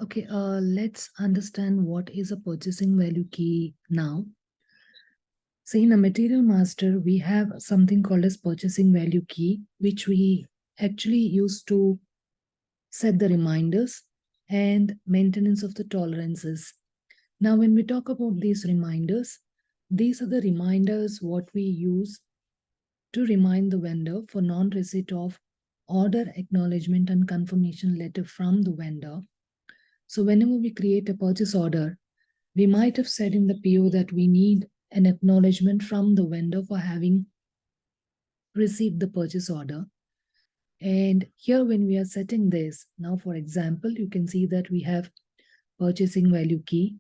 Okay, let's understand what is a purchasing value key now. So in a material master, we have something called as purchasing value key, which we actually use to set the reminders and maintenance of the tolerances. Now, when we talk about these reminders, these are the reminders what we use to remind the vendor for non-receipt of order acknowledgement and confirmation letter from the vendor. So whenever we create a purchase order, we might have said in the PO that we need an acknowledgement from the vendor for having received the purchase order. And here when we are setting this, now for example, you can see that we have purchasing value key.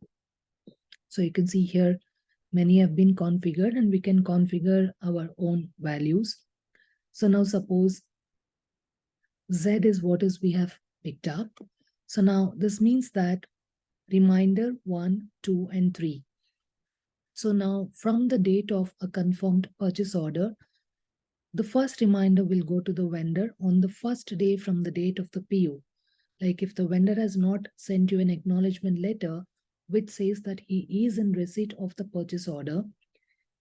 So you can see here many have been configured and we can configure our own values. So now suppose Z is what is we have picked up. So now this means that reminder 1, 2, and 3. So now from the date of a confirmed purchase order, the first reminder will go to the vendor on the first day from the date of the PO. Like if the vendor has not sent you an acknowledgement letter, which says that he is in receipt of the purchase order,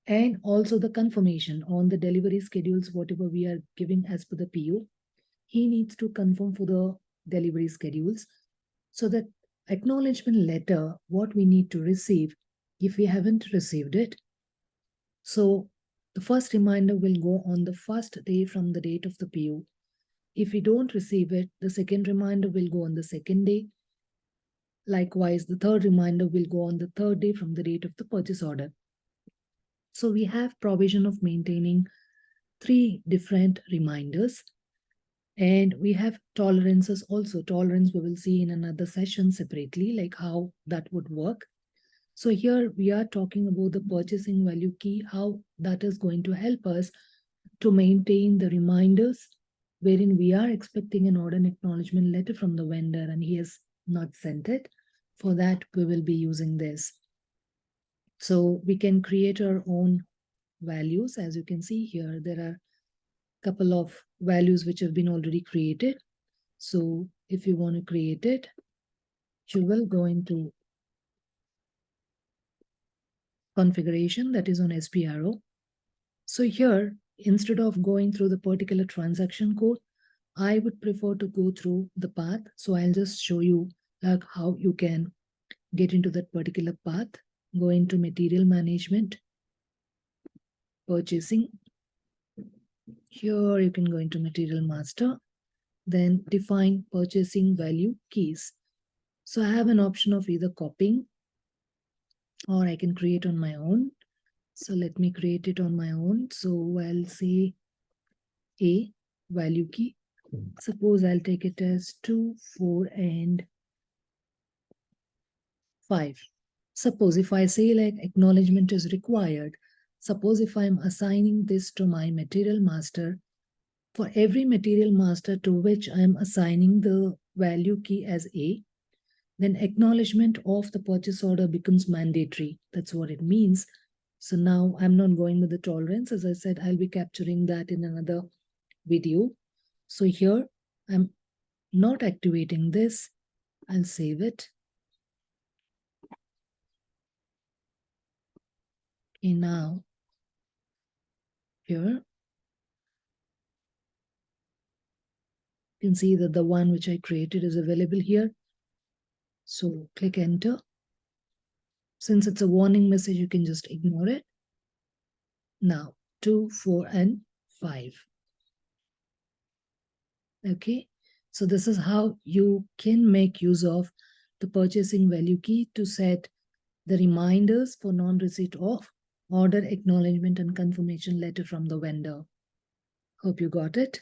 and also the confirmation on the delivery schedules, whatever we are giving as per the PO, he needs to confirm for the delivery schedules. So that acknowledgement letter, what we need to receive, if we haven't received it, so the first reminder will go on the first day from the date of the PO. If we don't receive it, the second reminder will go on the second day. Likewise, the third reminder will go on the third day from the date of the purchase order. So we have provision of maintaining 3 different reminders. And we have tolerances also. Tolerance we will see in another session separately, like how that would work. So here we are talking about the purchasing value key, how that is going to help us to maintain the reminders wherein we are expecting an order and acknowledgement letter from the vendor and he has not sent it. For that, we will be using this. So we can create our own values. As you can see here, there are a couple of values which have been already created. So if you want to create it, you will go into configuration, that is on SPRO. So here, instead of going through the particular transaction code, I would prefer to go through the path. So I'll just show you like how you can get into that particular path. Go into material management, purchasing. Here you can go into material master, then define purchasing value keys. So I have an option of either copying or I can create on my own. So let me create it on my own. So I'll say a value key. Suppose I'll take it as 2, 4, and 5. Suppose if I say like acknowledgement is required, suppose if I'm assigning this to my material master, for every material master to which I'm assigning the value key as A, then acknowledgement of the purchase order becomes mandatory. That's what it means. So now I'm not going with the tolerance. As I said, I'll be capturing that in another video. So here I'm not activating this. I'll save it. Okay, now here you can see that the one which I created is available here. So click enter. Since it's a warning message, you can just ignore it. Now 2, 4, and 5. Okay, so this is how you can make use of the purchasing value key to set the reminders for non-receipt of order acknowledgement and confirmation letter from the vendor. Hope you got it.